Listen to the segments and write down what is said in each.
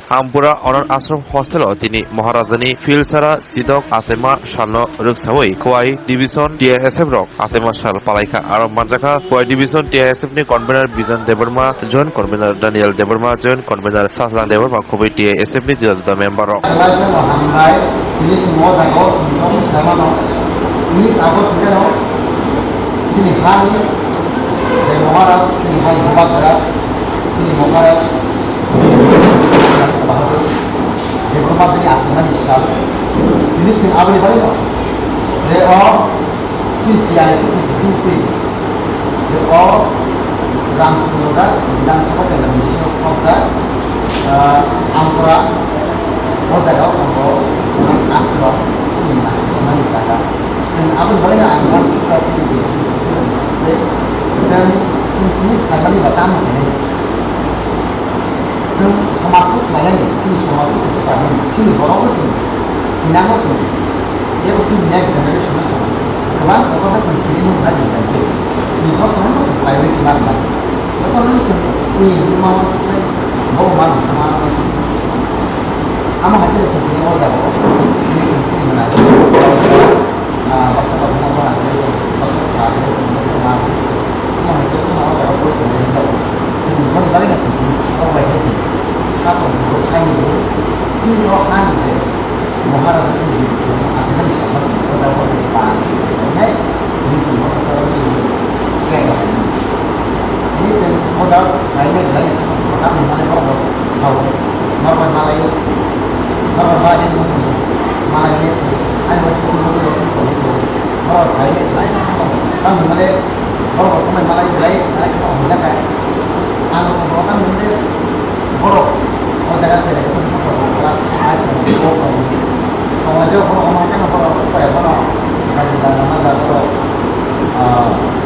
Ampura Honor Ashram Hostel tini Maharajani Filsara Sidok Atema Shalno Ruksawai Kwai Division TSF Rock Atema Shal Palaika Aram Manjaka Kwai Division TSF ni Convener Bijan Debarma Joint Convener Daniel Debarma Joint Convener Saslan Debarma Kubai TSF ni Judge Member Rock ini semua jago semua sama no ini aku sudah no sini hari dari Maharaj sini hari Maharaj sini Maharaj bahagia dari rumah ini asal Islam ini sini apa ni balik no jadi sini tiada sini jadi ram sudah dan semua dalam misi kerja Ampura mau jaga orang asal sini mana jaga sen apa boleh nak ambil suka sini sini saya ni batam ni sen semasuk saya ni sini semasuk suka ni sini orang sini tinang sini dia sini next generation sini kawan orang sini mana jadi sini orang sini private mana orang sini ini mau cukai mau mana ama hati sebenarnya orang jago ini sensasi mana waktu kita punya orang ada waktu kita ada sama ama hati itu orang jago boleh berjalan sini mana kali nggak sih orang baik sih kalau kita ini sini orang ada Maharaj sini asal siapa sih kita boleh pan ini semua orang ini kayak ini sini orang lain orang mana orang sahaja orang Malay orang badan musuh Malay ada macam tu semua itu orang lain orang Malay orang sama Malay lain orang jaga orang Malay orang jaga saya semua kelas orang jauh orang kan orang kayak orang kan dalam masa orang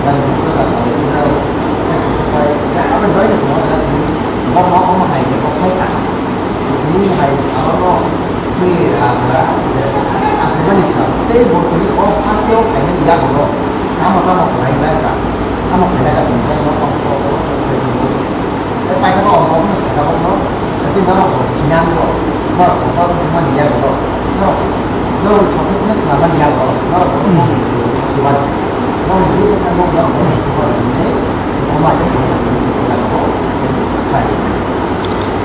dan semua orang supaya apa banyak semua orang hai orang tak ini hai orang sih asal Malaysia tapi bukan orang pasti orang ini ya orang kamu lain kan kamu lain semua orang tapi kalau orang Malaysia kalau tapi orang Inang orang cuma dia orang profesional selama dia orang sudah orang ini sama orang sudah ini semua macam semua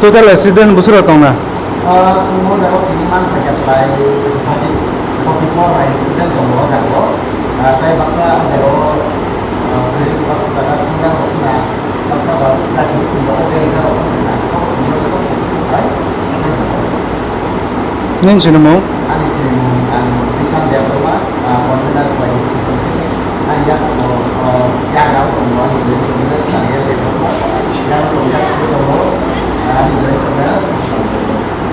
total accident busur atau na semua jago kiriman mencapai 44 accident yang jago tapi baksa jago dari baksa jaga tinggal na baksa lagi tinggal dari jago ning sino mo ani sini bisa dia rumah benar baik seperti ada yang tahu semua itu benar dia yang yang semua ani jadi